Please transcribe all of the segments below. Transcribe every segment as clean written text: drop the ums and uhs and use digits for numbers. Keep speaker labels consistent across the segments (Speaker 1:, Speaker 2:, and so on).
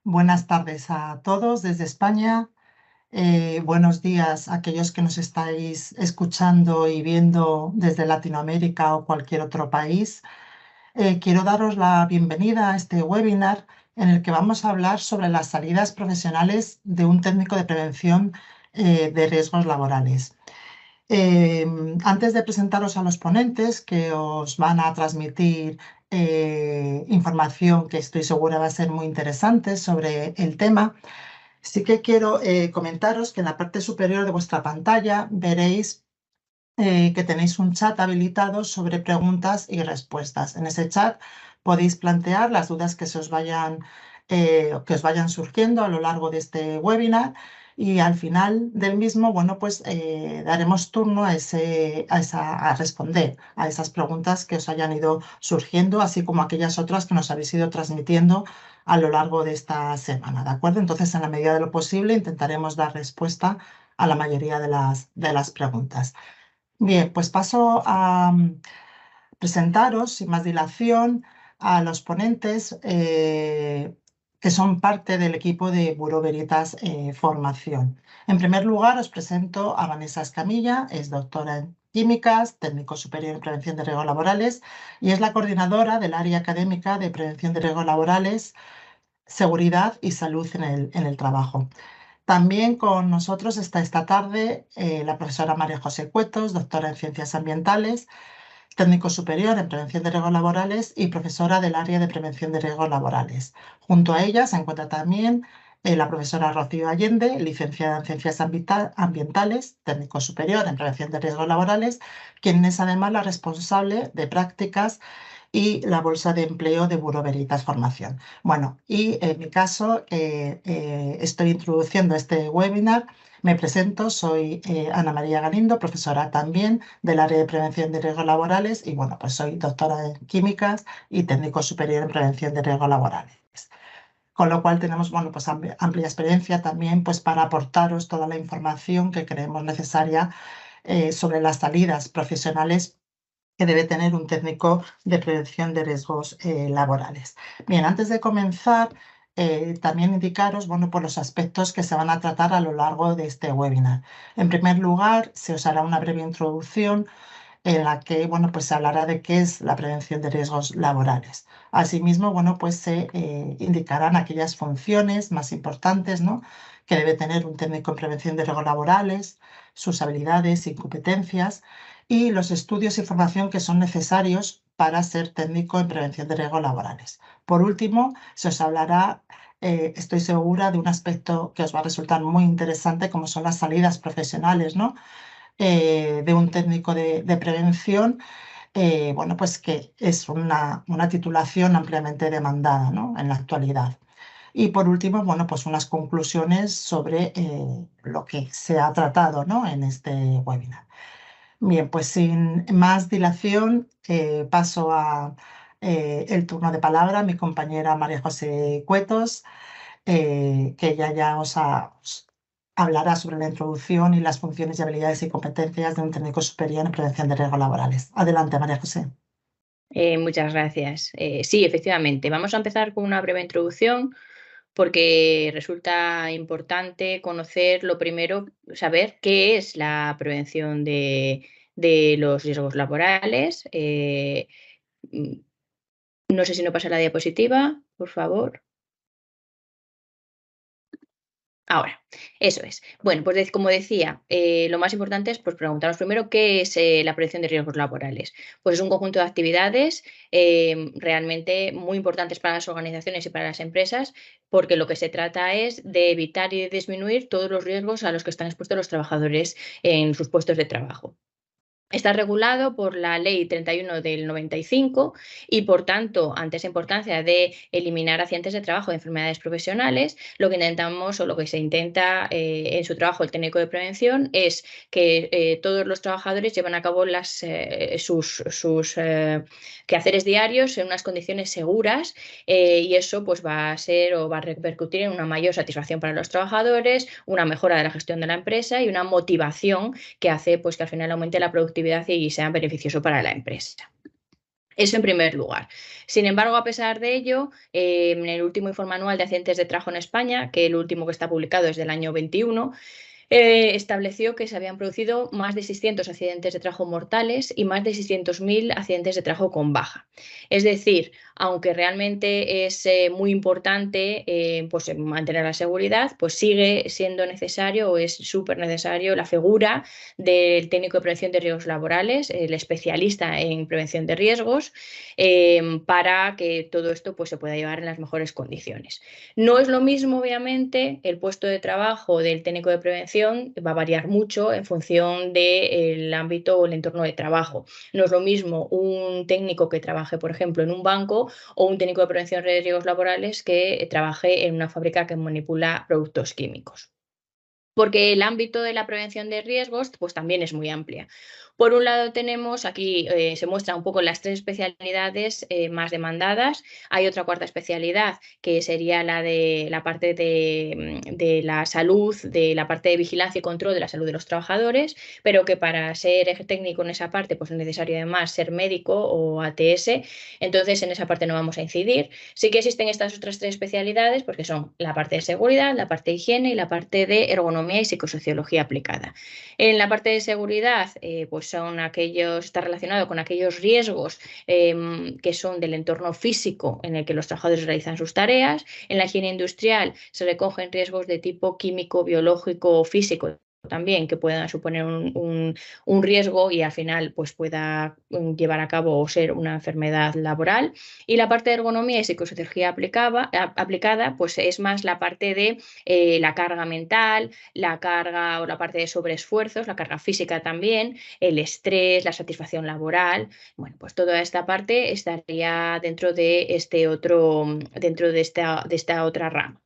Speaker 1: Buenas tardes a todos desde España. Buenos días a aquellos que nos estáis escuchando y viendo desde Latinoamérica o cualquier otro país. Quiero daros la bienvenida a este webinar en el que vamos a hablar sobre las salidas profesionales de un técnico de prevención de riesgos laborales. Eh, Antes de presentaros a los ponentes que os van a transmitir información que estoy segura va a ser muy interesante sobre el tema, sí que quiero comentaros que en la parte superior de vuestra pantalla veréis que tenéis un chat habilitado sobre preguntas y respuestas. En ese chat podéis plantear las dudas que os vayan surgiendo a lo largo de este webinar y al final del mismo, bueno, pues daremos turno a responder a esas preguntas que os hayan ido surgiendo, así como aquellas otras que nos habéis ido transmitiendo a lo largo de esta semana, ¿de acuerdo? Entonces, en la medida de lo posible, intentaremos dar respuesta a la mayoría de las preguntas. Bien, pues paso a presentaros sin más dilación a los ponentes que son parte del equipo de Bureau Veritas Formación. En primer lugar, os presento a Vanessa Escamilla, es doctora en Químicas, técnico superior en Prevención de Riesgos Laborales y es la coordinadora del área académica de Prevención de Riesgos Laborales, Seguridad y Salud en el Trabajo. También con nosotros está esta tarde la profesora María José Cuetos, doctora en Ciencias Ambientales, técnico superior en Prevención de Riesgos Laborales y profesora del área de Prevención de Riesgos Laborales. Junto a ella se encuentra también la profesora Rocío Allende, licenciada en Ciencias Ambientales, técnico superior en Prevención de Riesgos Laborales, quien es además la responsable de prácticas y la Bolsa de Empleo de Bureau Veritas Formación. Bueno, y en mi caso estoy introduciendo este webinar. Me presento, soy Ana María Galindo, profesora también del área de prevención de riesgos laborales y bueno, pues soy doctora en químicas y técnico superior en prevención de riesgos laborales. Con lo cual tenemos, bueno, pues amplia experiencia también pues para aportaros toda la información que creemos necesaria sobre las salidas profesionales que debe tener un técnico de prevención de riesgos laborales. Bien, antes de comenzar, también indicaros, bueno, por los aspectos que se van a tratar a lo largo de este webinar. En primer lugar, se os hará una breve introducción en la que, bueno, pues se hablará de qué es la prevención de riesgos laborales. Asimismo, bueno, pues se indicarán aquellas funciones más importantes, ¿no?, que debe tener un técnico en prevención de riesgos laborales, sus habilidades y competencias y los estudios y formación que son necesarios para ser técnico en prevención de riesgos laborales. Por último, se os hablará, estoy segura, de un aspecto que os va a resultar muy interesante, como son las salidas profesionales, ¿no?, de un técnico de prevención, bueno, pues que es una titulación ampliamente demandada, ¿no?, en la actualidad. Y por último, bueno, pues unas conclusiones sobre lo que se ha tratado, ¿no?, en este webinar. Bien, pues sin más dilación, paso a el turno de palabra a mi compañera María José Cuetos, que ella ya os hablará sobre la introducción y las funciones y habilidades y competencias de un técnico superior en prevención de riesgos laborales. Adelante, María José.
Speaker 2: Muchas gracias. Sí, efectivamente, vamos a empezar con una breve introducción porque resulta importante conocer lo primero, saber qué es la prevención de los riesgos laborales. Mm, no sé si no pasa la diapositiva, por favor. Ahora, eso es. Bueno, pues como decía, lo más importante es pues, preguntarnos primero qué es la prevención de riesgos laborales. Pues es un conjunto de actividades realmente muy importantes para las organizaciones y para las empresas, porque lo que se trata es de evitar y de disminuir todos los riesgos a los que están expuestos los trabajadores en sus puestos de trabajo. Está regulado por la Ley 31 del 95 y, por tanto, ante esa importancia de eliminar accidentes de trabajo de enfermedades profesionales, lo que intentamos o lo que se intenta en su trabajo el técnico de prevención es que todos los trabajadores lleven a cabo sus quehaceres diarios en unas condiciones seguras y eso pues, va a ser o va a repercutir en una mayor satisfacción para los trabajadores, una mejora de la gestión de la empresa y una motivación que hace pues, que al final aumente la productividad y sea beneficioso para la empresa. Eso en primer lugar. Sin embargo, a pesar de ello, en el último informe anual de accidentes de trabajo en España, que el último que está publicado es del año 21, estableció que se habían producido más de 600 accidentes de trabajo mortales y más de 600.000 accidentes de trabajo con baja. Es decir, aunque realmente es muy importante pues, mantener la seguridad, pues sigue siendo necesario o es súper necesario la figura del técnico de prevención de riesgos laborales, el especialista en prevención de riesgos, para que todo esto pues, se pueda llevar en las mejores condiciones. No es lo mismo, obviamente, el puesto de trabajo del técnico de prevención, va a variar mucho en función del ámbito o el entorno de trabajo. No es lo mismo un técnico que trabaje, por ejemplo, en un banco o un técnico de prevención de riesgos laborales que trabaje en una fábrica que manipula productos químicos. Porque el ámbito de la prevención de riesgos pues, también es muy amplia. Por un lado tenemos, aquí se muestra un poco las 3 especialidades más demandadas. Hay otra cuarta especialidad que sería la de la parte de la salud, de la parte de vigilancia y control de la salud de los trabajadores, pero que para ser técnico en esa parte pues es necesario además ser médico o ATS, entonces en esa parte no vamos a incidir. Sí que existen estas otras 3 especialidades, porque son la parte de seguridad, la parte de higiene y la parte de ergonomía y psicosociología aplicada. En la parte de seguridad, pues está relacionado con aquellos riesgos que son del entorno físico en el que los trabajadores realizan sus tareas. En la higiene industrial se recogen riesgos de tipo químico, biológico o físico también que puedan suponer un riesgo y al final pues pueda llevar a cabo o ser una enfermedad laboral. Y la parte de ergonomía y psicosociología aplicada pues es más la parte de la carga mental, la carga o la parte de sobreesfuerzos, la carga física también, el estrés, la satisfacción laboral. Bueno, pues toda esta parte estaría dentro de dentro de esta otra rama.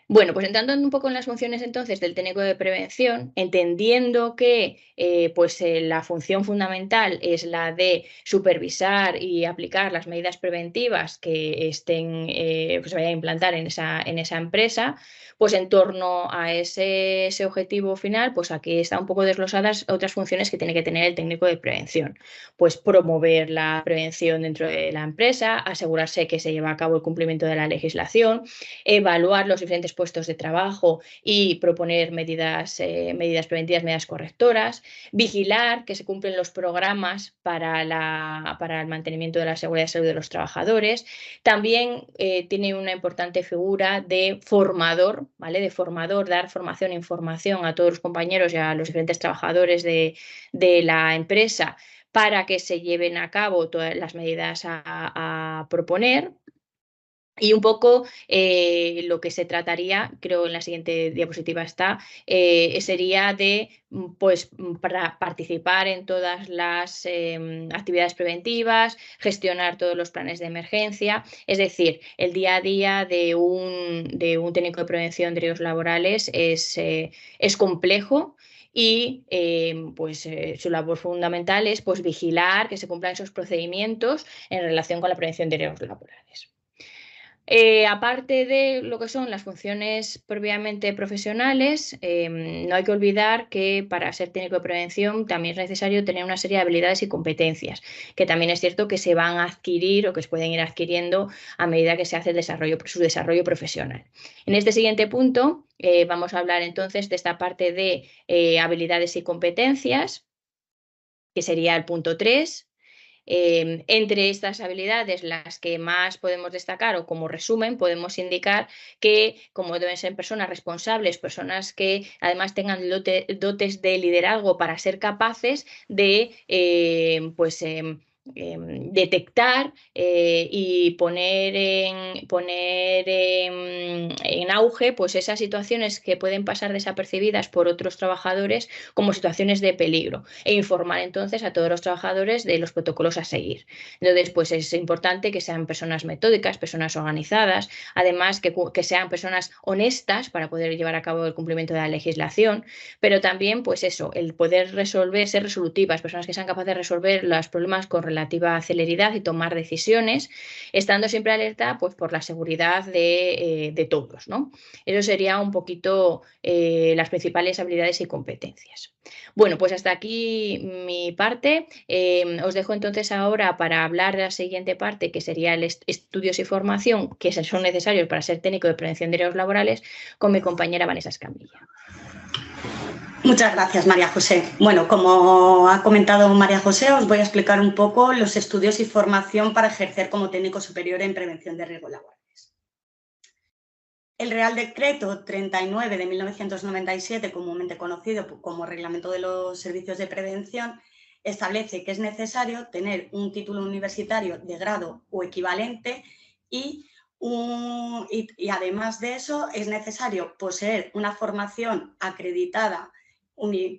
Speaker 2: Bueno, pues entrando un poco en las funciones entonces del técnico de prevención, entendiendo que la función fundamental es la de supervisar y aplicar las medidas preventivas que se vayan a implantar en esa empresa, pues en torno a ese objetivo final, pues aquí están un poco desglosadas otras funciones que tiene que tener el técnico de prevención. Pues promover la prevención dentro de la empresa, asegurarse que se lleva a cabo el cumplimiento de la legislación, evaluar los diferentes puestos de trabajo y proponer medidas preventivas, medidas correctoras, vigilar que se cumplen los programas para el mantenimiento de la seguridad y salud de los trabajadores. También tiene una importante figura de formador, ¿vale? De formador, dar formación e información a todos los compañeros y a los diferentes trabajadores de la empresa para que se lleven a cabo todas las medidas a proponer. Y un poco lo que se trataría, creo en la siguiente diapositiva está, sería de para participar en todas las actividades preventivas, gestionar todos los planes de emergencia. Es decir, el día a día de un técnico de prevención de riesgos laborales es complejo. Y su labor fundamental es pues, vigilar que se cumplan esos procedimientos en relación con la prevención de riesgos laborales. Aparte de lo que son las funciones propiamente profesionales, no hay que olvidar que para ser técnico de prevención también es necesario tener una serie de habilidades y competencias, que también es cierto que se van a adquirir o que se pueden ir adquiriendo a medida que se hace su desarrollo profesional. En este siguiente punto vamos a hablar entonces de esta parte de habilidades y competencias, que sería el punto 3. Entre estas habilidades, las que más podemos destacar o como resumen, podemos indicar que como deben ser personas responsables, personas que además tengan dotes de liderazgo para ser capaces de detectar y poner en auge pues esas situaciones que pueden pasar desapercibidas por otros trabajadores como situaciones de peligro e informar entonces a todos los trabajadores de los protocolos a seguir. Entonces, pues es importante que sean personas metódicas, personas organizadas, además que sean personas honestas para poder llevar a cabo el cumplimiento de la legislación, pero también pues eso, el poder ser resolutivas, personas que sean capaces de resolver los problemas con relativa celeridad y tomar decisiones, estando siempre alerta pues, por la seguridad de todos, ¿no? Eso sería un poquito las principales habilidades y competencias. Bueno, pues hasta aquí mi parte. Os dejo entonces ahora para hablar de la siguiente parte, que sería el estudios y formación que son necesarios para ser técnico de prevención de riesgos laborales, con mi compañera Vanessa Escamilla.
Speaker 3: Muchas gracias, María José. Bueno, como ha comentado María José, os voy a explicar un poco los estudios y formación para ejercer como técnico superior en prevención de riesgos laborales. El Real Decreto 39 de 1997, comúnmente conocido como Reglamento de los Servicios de Prevención, establece que es necesario tener un título universitario de grado o equivalente y además de eso es necesario poseer una formación acreditada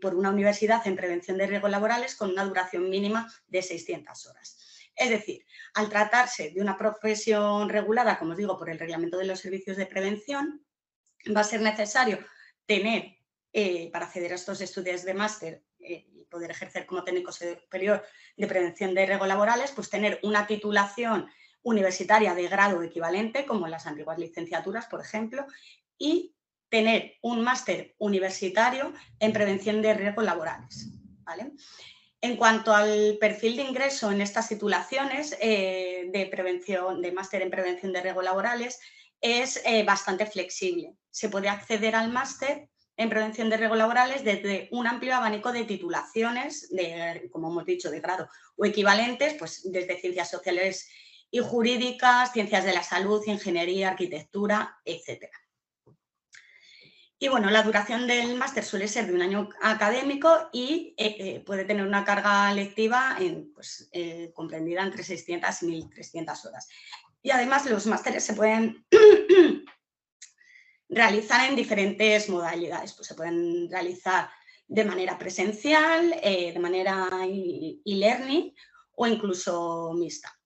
Speaker 3: por una universidad en prevención de riesgos laborales con una duración mínima de 600 horas. Es decir, al tratarse de una profesión regulada, como os digo, por el Reglamento de los Servicios de Prevención, va a ser necesario tener, para acceder a estos estudios de máster y poder ejercer como técnico superior de prevención de riesgos laborales, pues tener una titulación universitaria de grado equivalente, como las antiguas licenciaturas, por ejemplo, y tener un máster universitario en prevención de riesgos laborales, ¿vale? En cuanto al perfil de ingreso en estas titulaciones de máster en prevención de riesgos laborales, es bastante flexible. Se puede acceder al máster en prevención de riesgos laborales desde un amplio abanico de titulaciones, como hemos dicho, de grado o equivalentes, pues desde ciencias sociales y jurídicas, ciencias de la salud, ingeniería, arquitectura, etcétera. Y bueno, la duración del máster suele ser de un año académico y puede tener una carga lectiva comprendida entre 600 y 1.300 horas. Y además los másteres se pueden realizar en diferentes modalidades. Pues se pueden realizar de manera presencial, de manera e-learning o incluso mixta.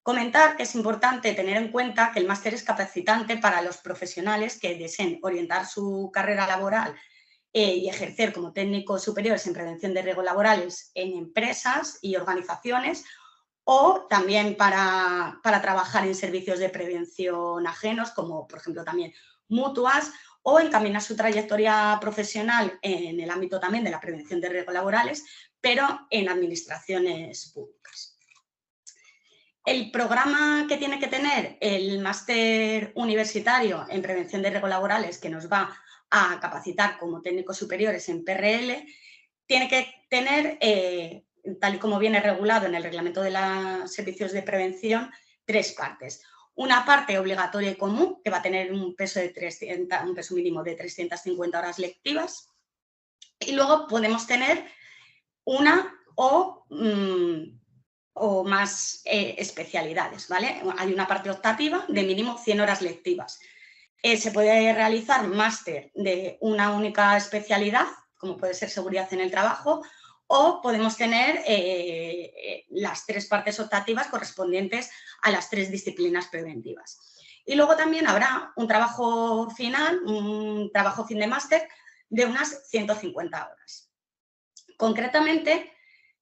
Speaker 3: Comentar que es importante tener en cuenta que el máster es capacitante para los profesionales que deseen orientar su carrera laboral y ejercer como técnicos superiores en prevención de riesgos laborales en empresas y organizaciones, o también para trabajar en servicios de prevención ajenos, como por ejemplo también mutuas, o encaminar su trayectoria profesional en el ámbito también de la prevención de riesgos laborales, pero en administraciones públicas. El programa que tiene que tener el máster universitario en prevención de riesgos laborales, que nos va a capacitar como técnicos superiores en PRL, tiene que tener, tal y como viene regulado en el Reglamento de los Servicios de Prevención, 3 partes. Una parte obligatoria y común, que va a tener un peso mínimo de 350 horas lectivas. Y luego podemos tener una o más especialidades, ¿vale? Hay una parte optativa de mínimo 100 horas lectivas. Se puede realizar máster de una única especialidad, como puede ser seguridad en el trabajo, o podemos tener las 3 partes optativas correspondientes a las 3 disciplinas preventivas. Y luego también habrá un trabajo final, un trabajo fin de máster de unas 150 horas. Concretamente,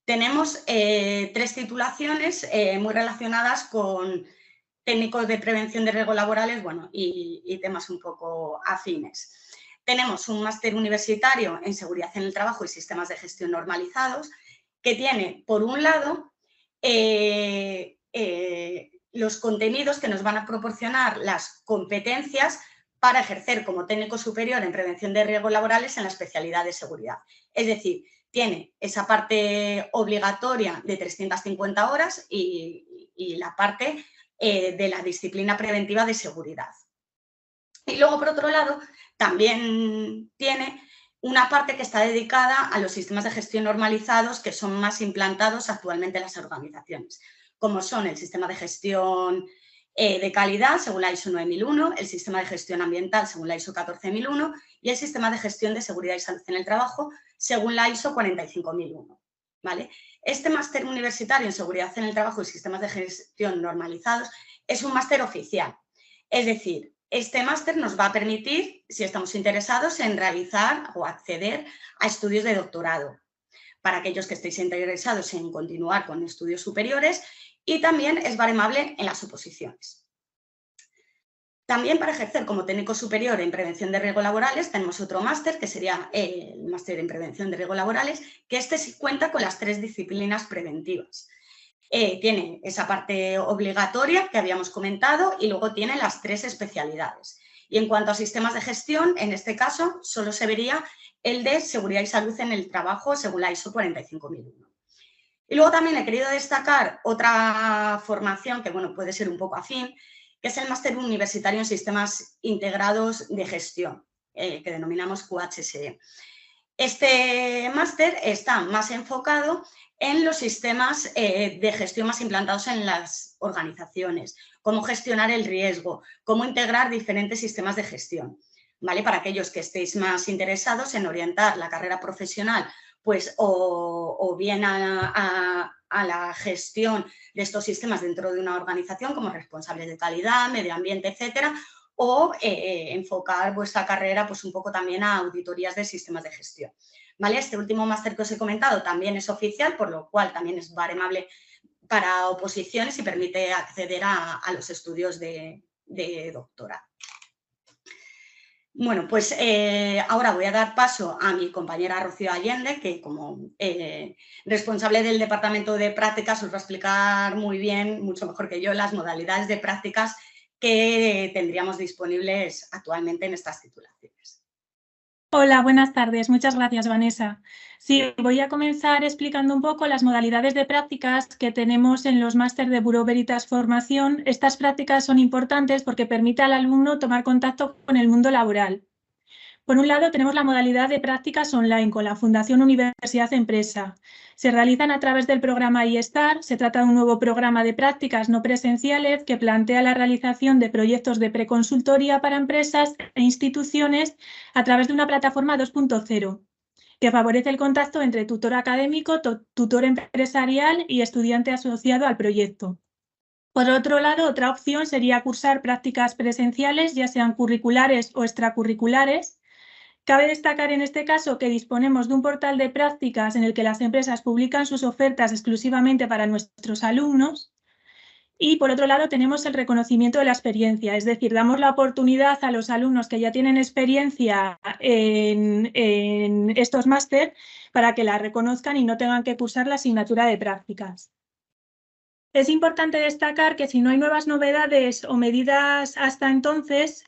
Speaker 3: tenemos 3 titulaciones muy relacionadas con técnicos de prevención de riesgos laborales, bueno, y temas un poco afines. Tenemos un máster universitario en seguridad en el trabajo y sistemas de gestión normalizados, que tiene, por un lado, los contenidos que nos van a proporcionar las competencias para ejercer como técnico superior en prevención de riesgos laborales en la especialidad de seguridad. Es decir, tiene esa parte obligatoria de 350 horas y la parte de la disciplina preventiva de seguridad. Y luego, por otro lado, también tiene una parte que está dedicada a los sistemas de gestión normalizados que son más implantados actualmente en las organizaciones, como son el sistema de gestión de calidad según la ISO 9001, el sistema de gestión ambiental según la ISO 14001 y el sistema de gestión de seguridad y salud en el trabajo según la ISO 45001. ¿Vale? Este máster universitario en seguridad en el trabajo y sistemas de gestión normalizados es un máster oficial. Es decir, este máster nos va a permitir, si estamos interesados, en realizar o acceder a estudios de doctorado. para aquellos que estéis interesados en continuar con estudios superiores, y también es baremable en las oposiciones. También para ejercer como técnico superior en prevención de riesgos laborales tenemos otro máster, que sería el máster en prevención de riesgos laborales, que este sí cuenta con las 3 disciplinas preventivas. Tiene esa parte obligatoria que habíamos comentado y luego tiene las 3 especialidades. Y en cuanto a sistemas de gestión, en este caso solo se vería el de seguridad y salud en el trabajo según la ISO 45001. Y luego también he querido destacar otra formación que, bueno, puede ser un poco afín, que es el máster universitario en sistemas integrados de gestión, que denominamos QHSE. Este máster está más enfocado en los sistemas de gestión más implantados en las organizaciones, cómo gestionar el riesgo, cómo integrar diferentes sistemas de gestión, ¿vale? Para aquellos que estéis más interesados en orientar la carrera profesional, pues o bien a la gestión de estos sistemas dentro de una organización como responsables de calidad, medio ambiente, etcétera, o enfocar vuestra carrera pues un poco también a auditorías de sistemas de gestión. ¿Vale? Este último máster que os he comentado también es oficial, por lo cual también es baremable para oposiciones y permite acceder a los estudios de doctorado. Bueno, pues ahora voy a dar paso a mi compañera Rocío Allende, que como responsable del Departamento de Prácticas os va a explicar muy bien, mucho mejor que yo, las modalidades de prácticas que tendríamos disponibles actualmente en estas titulaciones.
Speaker 4: Hola, buenas tardes. Muchas gracias, Vanessa. Sí, voy a comenzar explicando un poco las modalidades de prácticas que tenemos en los máster de Bureau Veritas Formación. Estas prácticas son importantes porque permite al alumno tomar contacto con el mundo laboral. Por un lado, tenemos la modalidad de prácticas online con la Fundación Universidad Empresa. Se realizan a través del programa iStar. Se trata de un nuevo programa de prácticas no presenciales que plantea la realización de proyectos de preconsultoría para empresas e instituciones a través de una plataforma 2.0 que favorece el contacto entre tutor académico, tutor empresarial y estudiante asociado al proyecto. Por otro lado, otra opción sería cursar prácticas presenciales, ya sean curriculares o extracurriculares. Cabe destacar en este caso que disponemos de un portal de prácticas en el que las empresas publican sus ofertas exclusivamente para nuestros alumnos. Y por otro lado tenemos el reconocimiento de la experiencia, es decir, damos la oportunidad a los alumnos que ya tienen experiencia en estos máster para que la reconozcan y no tengan que cursar la asignatura de prácticas. Es importante destacar que si no hay nuevas novedades o medidas hasta entonces,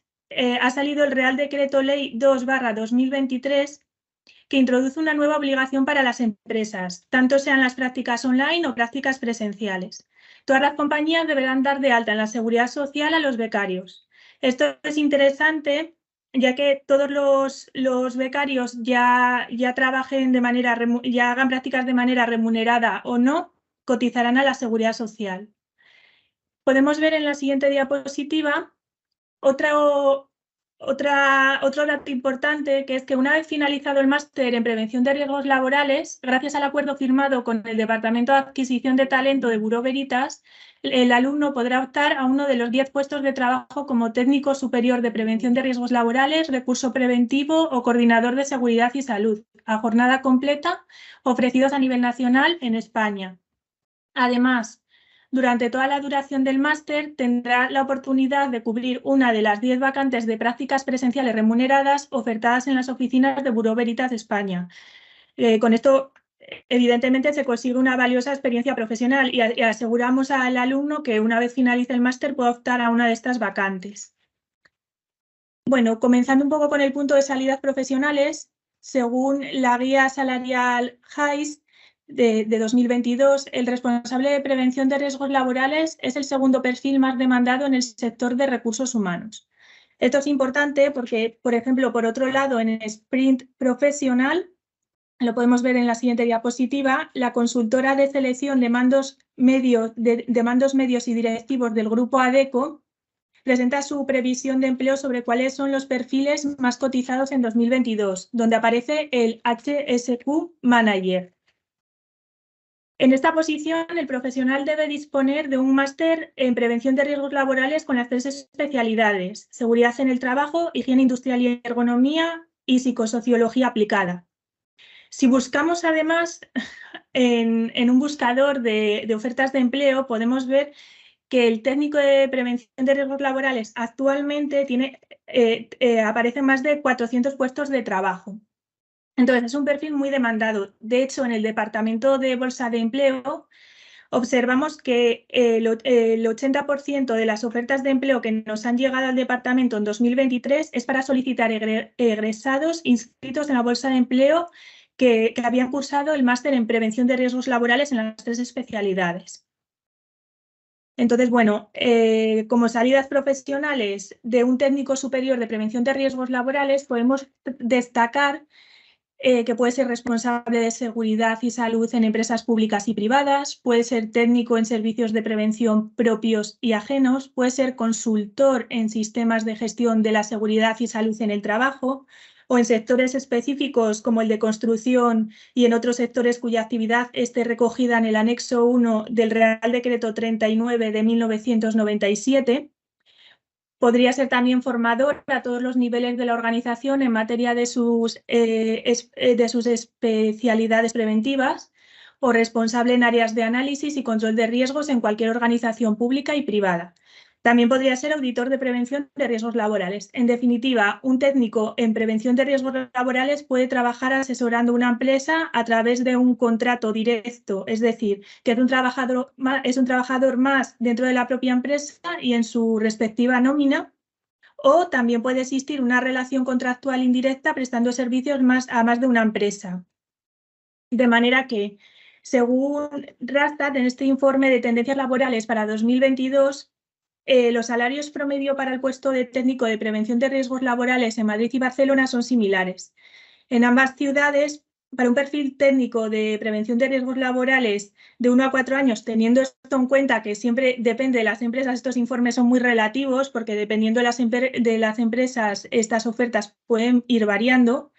Speaker 4: ha salido el Real Decreto Ley 2/2023 que introduce una nueva obligación para las empresas, tanto sean las prácticas online o prácticas presenciales. Todas las compañías deberán dar de alta en la Seguridad Social a los becarios. Esto es interesante ya que todos los becarios ya trabajen ya hagan prácticas de manera remunerada o no, cotizarán a la Seguridad Social. Podemos ver en la siguiente diapositiva otro dato importante, que es que una vez finalizado el máster en prevención de riesgos laborales, gracias al acuerdo firmado con el Departamento de Adquisición de Talento de Bureau Veritas, el alumno podrá optar a uno de los 10 puestos de trabajo como técnico superior de prevención de riesgos laborales, recurso preventivo o coordinador de seguridad y salud, a jornada completa, ofrecidos a nivel nacional en España. Además, durante toda la duración del máster tendrá la oportunidad de cubrir una de las 10 vacantes de prácticas presenciales remuneradas ofertadas en las oficinas de Bureau Veritas de España. Con esto, evidentemente, se consigue una valiosa experiencia profesional y aseguramos al alumno que una vez finalice el máster pueda optar a una de estas vacantes. Bueno, comenzando un poco con el punto de salidas profesionales, según la guía salarial JAIS, de 2022, el responsable de prevención de riesgos laborales es el segundo perfil más demandado en el sector de recursos humanos. Esto es importante porque, por ejemplo, por otro lado, en el sprint profesional, lo podemos ver en la siguiente diapositiva, la consultora de selección de mandos medios y directivos del grupo ADECO presenta su previsión de empleo sobre cuáles son los perfiles más cotizados en 2022, donde aparece el HSQ Manager. En esta posición, el profesional debe disponer de un máster en prevención de riesgos laborales con las 3 especialidades: seguridad en el trabajo, higiene industrial y ergonomía y psicosociología aplicada. Si buscamos además en un buscador de ofertas de empleo, podemos ver que el técnico de prevención de riesgos laborales actualmente aparecen más de 400 puestos de trabajo. Entonces, es un perfil muy demandado. De hecho, en el Departamento de Bolsa de Empleo observamos que el 80% de las ofertas de empleo que nos han llegado al departamento en 2023 es para solicitar egresados inscritos en la Bolsa de Empleo que habían cursado el máster en prevención de riesgos laborales en las 3 especialidades. Entonces, bueno, como salidas profesionales de un técnico superior de prevención de riesgos laborales, podemos destacar que puede ser responsable de seguridad y salud en empresas públicas y privadas, puede ser técnico en servicios de prevención propios y ajenos, puede ser consultor en sistemas de gestión de la seguridad y salud en el trabajo, o en sectores específicos como el de construcción y en otros sectores cuya actividad esté recogida en el anexo 1 del Real Decreto 39 de 1997. Podría ser también formador a todos los niveles de la organización en materia de sus especialidades preventivas o responsable en áreas de análisis y control de riesgos en cualquier organización pública y privada. También podría ser auditor de prevención de riesgos laborales. En definitiva, un técnico en prevención de riesgos laborales puede trabajar asesorando a una empresa a través de un contrato directo, es decir, que es un trabajador más dentro de la propia empresa y en su respectiva nómina, o también puede existir una relación contractual indirecta prestando servicios a más de una empresa. De manera que, según Rastad, en este informe de tendencias laborales para 2022, los salarios promedio para el puesto de técnico de prevención de riesgos laborales en Madrid y Barcelona son similares. En ambas ciudades, para un perfil técnico de prevención de riesgos laborales de 1 a 4 años, teniendo esto en cuenta que siempre depende de las empresas, estos informes son muy relativos porque dependiendo de las empresas, estas ofertas pueden ir variando.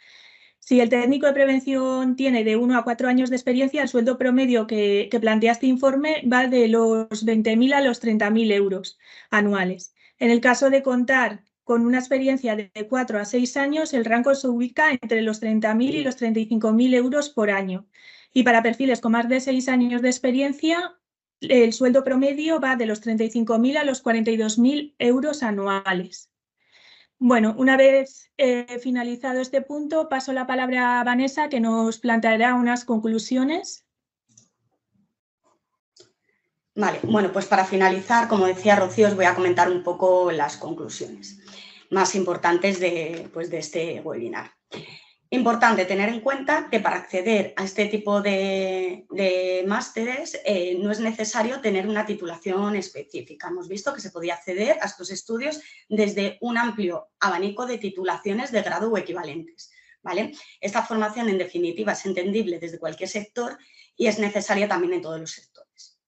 Speaker 4: Si el técnico de prevención tiene de 1 a 4 años de experiencia, el sueldo promedio que plantea este informe va de los 20.000 a los 30.000 euros anuales. En el caso de contar con una experiencia de 4 a 6 años, el rango se ubica entre los 30.000 y los 35.000 euros por año. Y para perfiles con más de 6 años de experiencia, el sueldo promedio va de los 35.000 a los 42.000 euros anuales. Bueno, una vez finalizado este punto, paso la palabra a Vanessa, que nos planteará unas conclusiones.
Speaker 3: Vale, bueno, pues para finalizar, como decía Rocío, os voy a comentar un poco las conclusiones más importantes de este webinar. Importante tener en cuenta que para acceder a este tipo de másteres no es necesario tener una titulación específica. Hemos visto que se podía acceder a estos estudios desde un amplio abanico de titulaciones de grado o equivalentes, ¿vale? Esta formación, en definitiva, es entendible desde cualquier sector y es necesaria también en todos los sectores.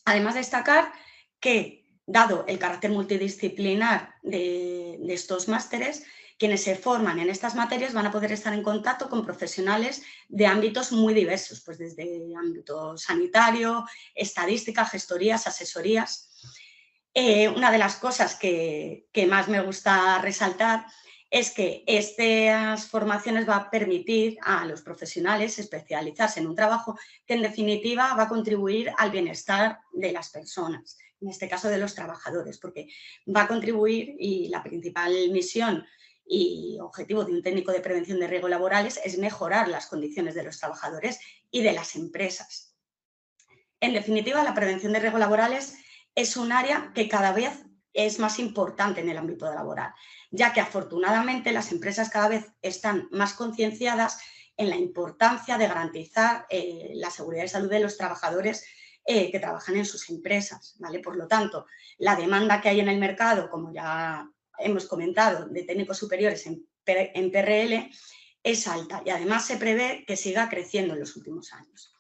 Speaker 3: Además, destacar que, dado el carácter multidisciplinar de estos másteres, quienes se forman en estas materias van a poder estar en contacto con profesionales de ámbitos muy diversos, pues desde ámbito sanitario, estadística, gestorías, asesorías. Una de las cosas que más me gusta resaltar es que estas formaciones van a permitir a los profesionales especializarse en un trabajo que, en definitiva, va a contribuir al bienestar de las personas, en este caso de los trabajadores, porque va a contribuir, y la principal misión y objetivo de un técnico de prevención de riesgos laborales es mejorar las condiciones de los trabajadores y de las empresas. En definitiva, la prevención de riesgos laborales es un área que cada vez es más importante en el ámbito laboral, ya que afortunadamente las empresas cada vez están más concienciadas en la importancia de garantizar la seguridad y salud de los trabajadores que trabajan en sus empresas, ¿vale? Por lo tanto, la demanda que hay en el mercado, como ya hemos comentado, de técnicos superiores en PRL es alta y además se prevé que siga creciendo en los últimos años.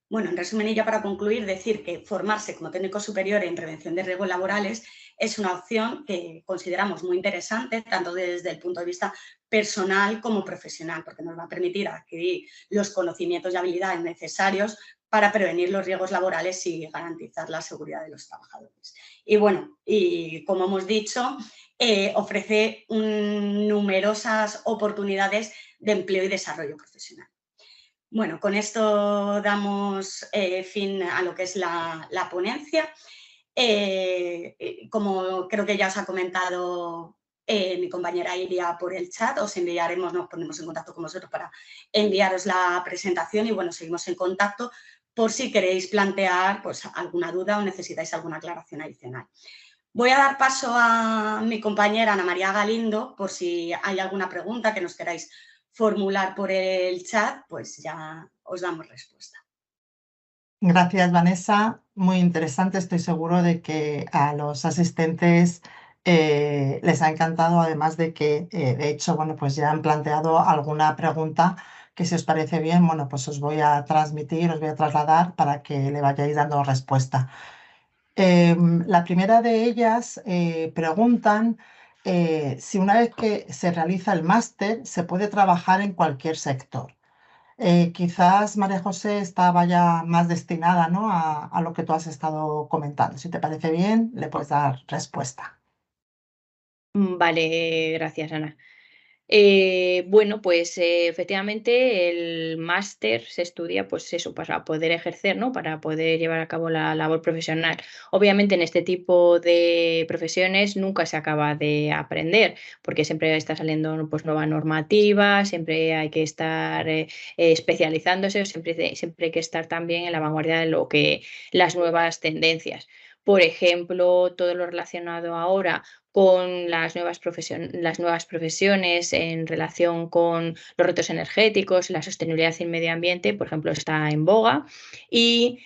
Speaker 3: Bueno, en resumen y ya para concluir, decir que formarse como técnico superior en prevención de riesgos laborales es una opción que consideramos muy interesante, tanto desde el punto de vista personal como profesional, porque nos va a permitir adquirir los conocimientos y habilidades necesarios para prevenir los riesgos laborales y garantizar la seguridad de los trabajadores. Y bueno, y como hemos dicho, ofrece numerosas oportunidades de empleo y desarrollo profesional. Bueno, con esto damos fin a lo que es la ponencia. Como creo que ya os ha comentado mi compañera Iria por el chat, nos ponemos en contacto con vosotros para enviaros la presentación y bueno, seguimos en contacto por si queréis plantear pues, alguna duda o necesitáis alguna aclaración adicional. Voy a dar paso a mi compañera Ana María Galindo por si hay alguna pregunta que nos queráis formular por el chat, pues ya os damos respuesta.
Speaker 1: Gracias, Vanessa. Muy interesante. Estoy seguro de que a los asistentes les ha encantado, además de que, de hecho, bueno, pues ya han planteado alguna pregunta que, si os parece bien, bueno, pues os voy a transmitir, os voy a trasladar para que le vayáis dando respuesta. La primera de ellas preguntan si una vez que se realiza el máster se puede trabajar en cualquier sector. Quizás María José estaba ya más destinada, ¿no?, a lo que tú has estado comentando. Si te parece bien, le puedes dar respuesta.
Speaker 2: Vale, gracias, Ana. Bueno, pues efectivamente el máster se estudia pues eso, para poder ejercer, ¿no? Para poder llevar a cabo la labor profesional. Obviamente en este tipo de profesiones nunca se acaba de aprender, porque siempre está saliendo pues nueva normativa, siempre hay que estar especializándose, siempre hay que estar también en la vanguardia de lo que las nuevas tendencias. Por ejemplo, todo lo relacionado ahora con las nuevas profesiones en relación con los retos energéticos, la sostenibilidad y el medio ambiente, por ejemplo, está en boga. Y,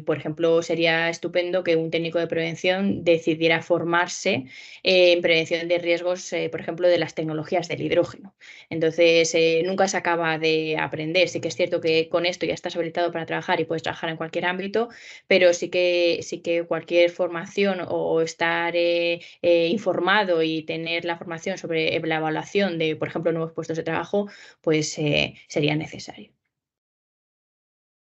Speaker 2: por ejemplo, sería estupendo que un técnico de prevención decidiera formarse en prevención de riesgos, por ejemplo, de las tecnologías del hidrógeno. Entonces, nunca se acaba de aprender. Sí que es cierto que con esto ya estás habilitado para trabajar y puedes trabajar en cualquier ámbito, pero sí que cualquier formación o estar informado y tener la formación sobre la evaluación de, por ejemplo, nuevos puestos de trabajo, pues sería necesario.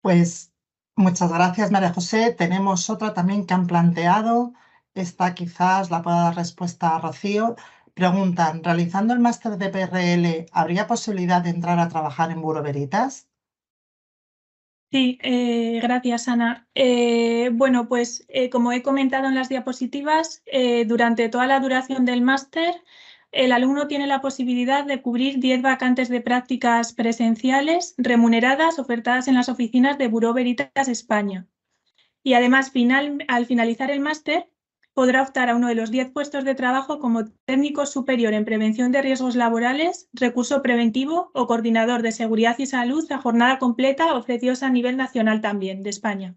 Speaker 1: Pues muchas gracias, María José. Tenemos otra también que han planteado. Esta quizás la pueda dar respuesta a Rocío. Preguntan, realizando el máster de PRL, ¿habría posibilidad de entrar a trabajar en Bureau Veritas?
Speaker 4: Sí, gracias, Ana. Bueno, pues como he comentado en las diapositivas, durante toda la duración del máster, el alumno tiene la posibilidad de cubrir 10 vacantes de prácticas presenciales remuneradas ofertadas en las oficinas de Bureau Veritas España. Y además, al finalizar el máster, podrá optar a uno de los 10 puestos de trabajo como técnico superior en prevención de riesgos laborales, recurso preventivo o coordinador de seguridad y salud a jornada completa ofrecidos a nivel nacional también de España.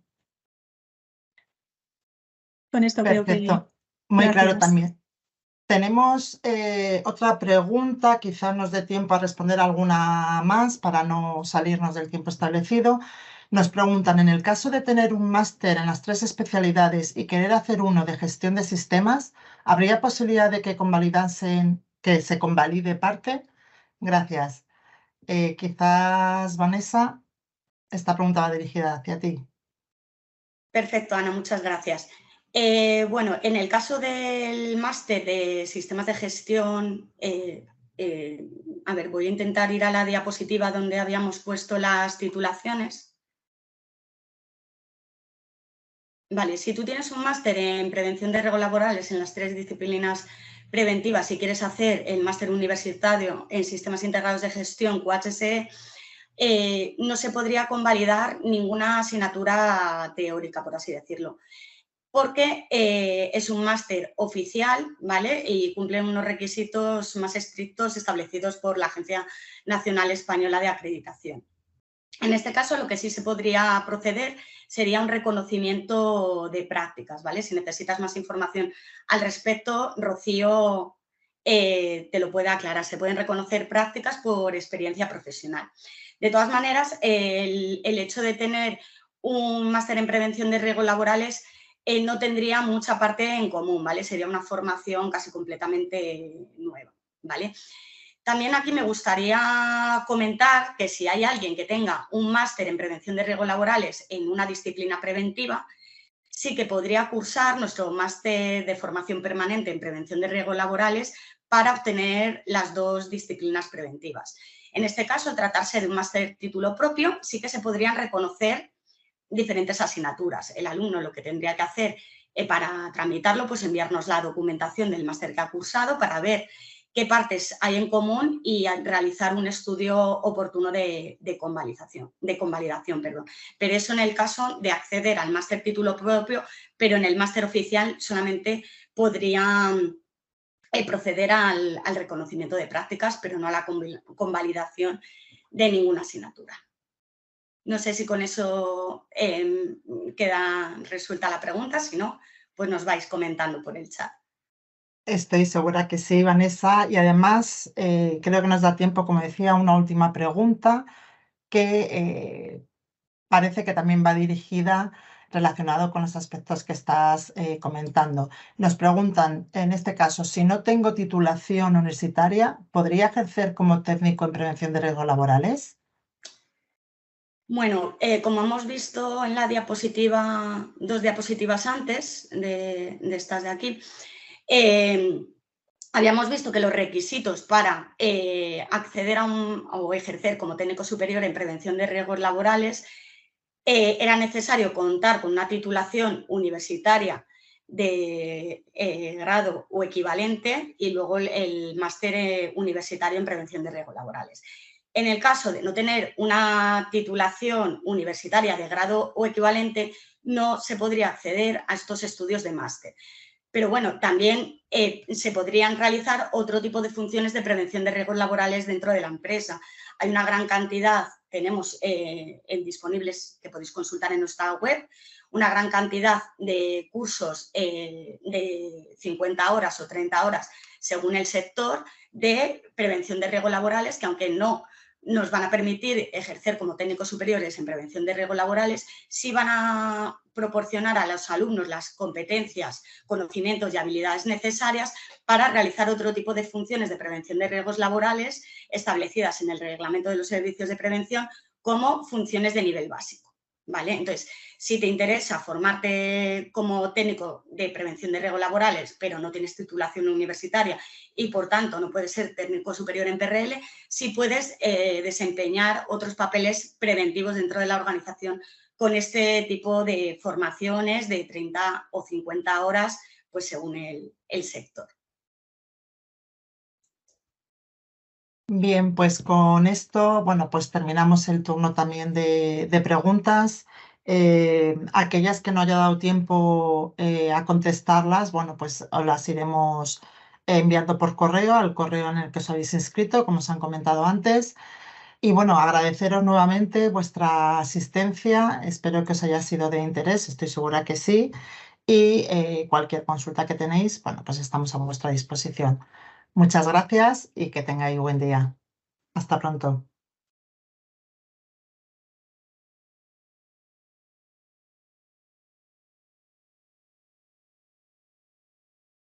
Speaker 4: Con esto creo que...
Speaker 1: Perfecto, muy
Speaker 4: Gracias.
Speaker 1: claro también. Tenemos otra pregunta, quizás nos dé tiempo a responder alguna más para no salirnos del tiempo establecido. Nos preguntan, en el caso de tener un máster en las 3 especialidades y querer hacer uno de gestión de sistemas, ¿habría posibilidad de que se convalide parte? Gracias. Quizás, Vanessa, esta pregunta va dirigida hacia ti.
Speaker 3: Perfecto, Ana, muchas gracias. Bueno, en el caso del máster de sistemas de gestión, a ver, voy a intentar ir a la diapositiva donde habíamos puesto las titulaciones. Vale, si tú tienes un máster en prevención de riesgos laborales en las 3 disciplinas preventivas y quieres hacer el máster universitario en sistemas integrados de gestión QHSE, no se podría convalidar ninguna asignatura teórica, por así decirlo, porque es un máster oficial, ¿vale? Y cumple unos requisitos más estrictos establecidos por la Agencia Nacional Española de Acreditación. En este caso, lo que sí se podría proceder sería un reconocimiento de prácticas, ¿vale? Si necesitas más información al respecto, Rocío te lo puede aclarar. Se pueden reconocer prácticas por experiencia profesional. De todas maneras, el hecho de tener un máster en prevención de riesgos laborales no tendría mucha parte en común, ¿vale? Sería una formación casi completamente nueva, ¿vale? También aquí me gustaría comentar que si hay alguien que tenga un máster en prevención de riesgos laborales en una disciplina preventiva, sí que podría cursar nuestro máster de formación permanente en prevención de riesgos laborales para obtener las dos disciplinas preventivas. En este caso, al tratarse de un máster título propio, sí que se podrían reconocer diferentes asignaturas. El alumno lo que tendría que hacer para tramitarlo, pues enviarnos la documentación del máster que ha cursado para ver qué partes hay en común y realizar un estudio oportuno de convalidación. Pero eso en el caso de acceder al máster título propio, pero en el máster oficial solamente podría proceder al reconocimiento de prácticas, pero no a la convalidación de ninguna asignatura. No sé si con eso queda resuelta la pregunta, si no, pues nos vais comentando por el chat.
Speaker 1: Estoy segura que sí, Vanessa, y además creo que nos da tiempo, como decía, una última pregunta que parece que también va dirigida relacionado con los aspectos que estás comentando. Nos preguntan, en este caso, si no tengo titulación universitaria, ¿podría ejercer como técnico en prevención de riesgos laborales?
Speaker 3: Bueno, como hemos visto en la diapositiva, 2 diapositivas antes de estas de aquí, habíamos visto que los requisitos para acceder o ejercer como técnico superior en prevención de riesgos laborales era necesario contar con una titulación universitaria de grado o equivalente y luego el máster universitario en prevención de riesgos laborales. En el caso de no tener una titulación universitaria de grado o equivalente, no se podría acceder a estos estudios de máster. Pero bueno, también se podrían realizar otro tipo de funciones de prevención de riesgos laborales dentro de la empresa. Hay una gran cantidad, tenemos disponibles, que podéis consultar en nuestra web, una gran cantidad de cursos de 50 horas o 30 horas, según el sector, de prevención de riesgos laborales, que aunque no nos van a permitir ejercer como técnicos superiores en prevención de riesgos laborales, sí van a proporcionar a los alumnos las competencias, conocimientos y habilidades necesarias para realizar otro tipo de funciones de prevención de riesgos laborales establecidas en el Reglamento de los Servicios de Prevención como funciones de nivel básico, ¿vale? Entonces, si te interesa formarte como técnico de prevención de riesgos laborales, pero no tienes titulación universitaria y, por tanto, no puedes ser técnico superior en PRL, sí puedes desempeñar otros papeles preventivos dentro de la organización con este tipo de formaciones de 30 o 50 horas, pues según el sector.
Speaker 1: Bien, pues con esto, bueno, pues terminamos el turno también de preguntas. Aquellas que no haya dado tiempo a contestarlas, bueno, pues os las iremos enviando por correo, al correo en el que os habéis inscrito, como os han comentado antes. Y bueno, agradeceros nuevamente vuestra asistencia. Espero que os haya sido de interés, estoy segura que sí. Y cualquier consulta que tenéis, bueno, pues estamos a vuestra disposición. Muchas gracias y que tengáis buen día. Hasta pronto.